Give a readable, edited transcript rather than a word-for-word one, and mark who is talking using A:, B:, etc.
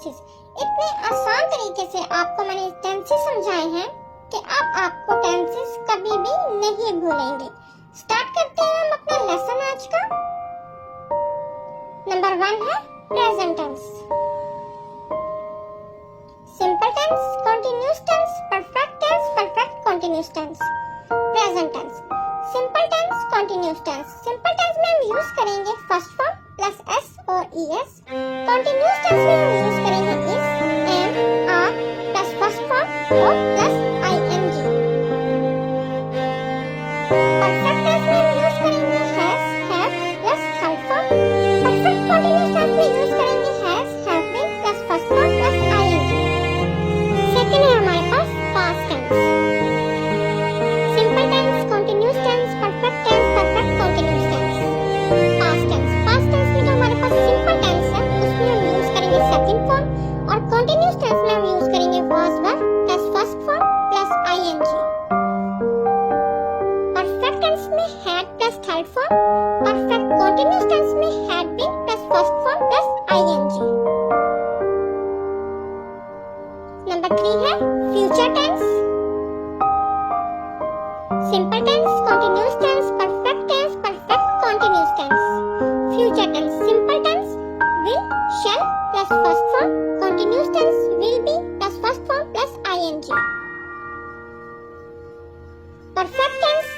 A: Tenses. इतने आसान तरीके से आपको मैंने टेंसेस समझाए हैं कि अब आपको टेंसेस कभी भी नहीं भूलेंगे। स्टार्ट करते हैं हम अपना लेसन आज का। नंबर 1 है present tense. Simple tense, continuous tense, perfect tense, perfect continuous tense. Present tense, simple tense, continuous tense. Simple tense में हम यूज करेंगे फर्स्ट फॉर्म प्लस एस और ईएस। कंटीन्यूअस टेंस में हम यूज करेंगे is, am, are plus first form और plus ING. Perfect tense में हम यूज करेंगे has, have plus third form. Perfect continuous tense में यूज करेंगे has, have been plus first form plus ING. Second है हमारे पास past tense. Simple tense, continuous tense, perfect tense, perfect continuous tense. Past tense, past tense में जो हमारे पास simple tense है उसमें हम यूज करेंगे सेकंड फॉर्म और कंटीन्यूअस टेंस में हम यूज करेंगे was were plus first form plus ING. Perfect tense में had plus third form, perfect continuous tense में had been plus first form plus ING. Number 3 है future tense. Simple tense, continuous tense, perfect tense, perfect continuous tense. Future tense, simple tense will, shall plus first form, continuous tense will be plus first form plus ing. Perfect tense